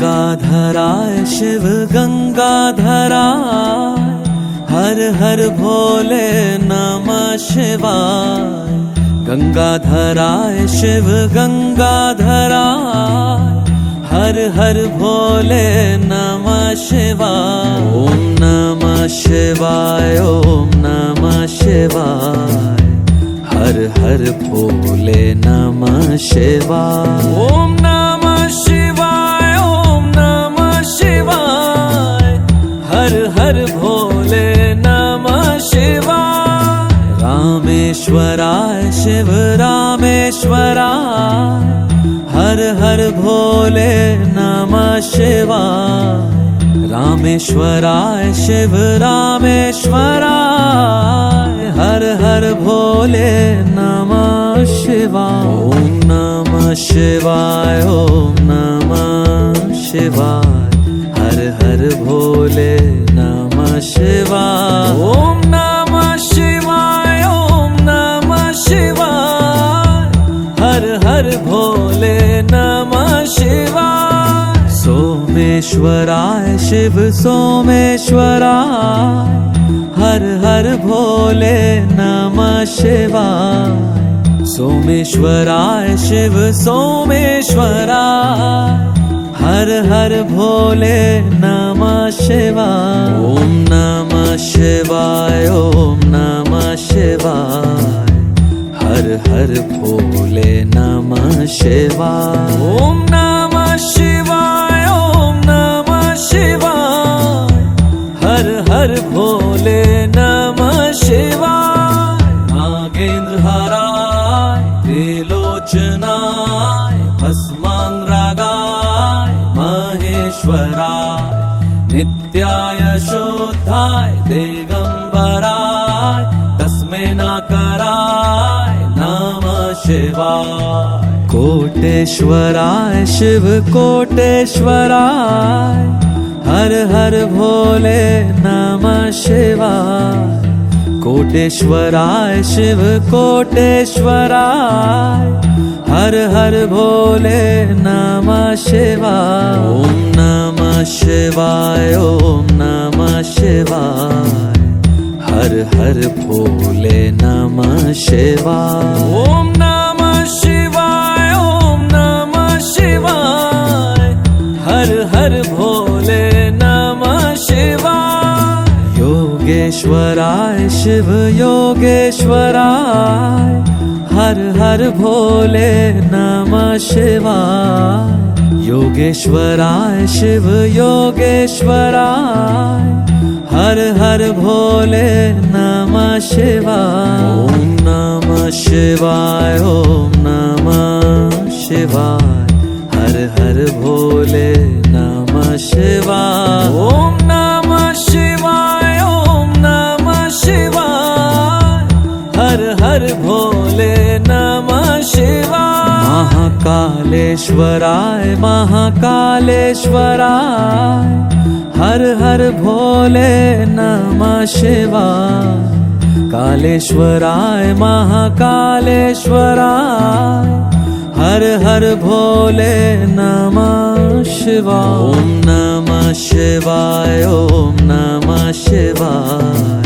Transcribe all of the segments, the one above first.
गंगाधराय शिव गंगाधराय, हर हर भोले नमः शिवाय। गंगाधराय शिव गंगाधराय, हर हर भोले नमः शिवाय। ओम नमः शिवाय, ओम नमः शिवाय, हर हर भोले नमः शिवाय। ओम नमः शिवाय, ओम नमः शिवाय, हर हर भोले नमः शिवाय। रामेश्वराय शिव रामेश्वराय, हर हर भोले नमः शिवाय। रामेश्वराय शिव रामेश्वराय, हर हर भोले नमः शिवाय। ओम नमः शिवाय, ओम नमः शिवाय, हर हर भोले नमः शिवाय। ओम नमः शिवाय, ओम नमः शिवाय, हर हर भोले नमः शिवाय। सोमेश्वराय शिव सोमेश्वराय, हर हर भोले नमः शिवाय। सोमेश्वराय शिव सोमेश्वराय, हर हर भोले नमः शिवाय। ओम नमः शिवाय, ओम नमः शिवाय, हर हर भोले नमः शिवाय। ओम नमः शिवाय, ओम नमः शिवाय, हर हर भोले नमः शिवाय। नागेंद्रहाराय त्रिलोचनाय भस्मांगरागाय महेश्वराय, नित्याय शुद्धाय दिगंबराय तस्मै नाकराय नमः शिवाय। कोटेश्वराय शिव कोटेश्वराय, हर हर भोले नमः शिवाय। कोटेश्वराय शिव कोटेश्वराय, हर हर भोले नमः शिवाय। ओम नमः शिवाय, ओम नमः शिवाय, हर हर भोले नमः शिवाय। ओम नमः शिवाय, ओम नमः शिवाय, हर हर भोले नमः शिवाय। योगेश्वराय शिव योगेश्वराय, हर हर भोले नमः शिवाय। योगेश्वराय शिव योगेश्वराय, हर हर भोले नमः शिवाय। ओम नमः शिवाय, ओम नमः शिवाय, हर हर भोले नमः शिवाय। ओम नमः शिवाय, ओम नमः शिवाय, हर हर भोले नमः शिवाय। महाकालेश्वराय महाकालेश्वराय, हर हर भोले नमः शिवाय। कालेश्वराय महाकालेश्वराय, हर हर भोले नमः शिवाय। ओम नमः शिवाय, ओम नमः शिवाय,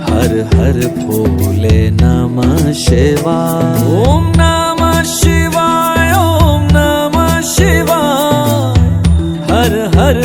हर हर भोले नमः शिवाय। ओम नमः शिवाय, ओम नमः शिवाय, हर हर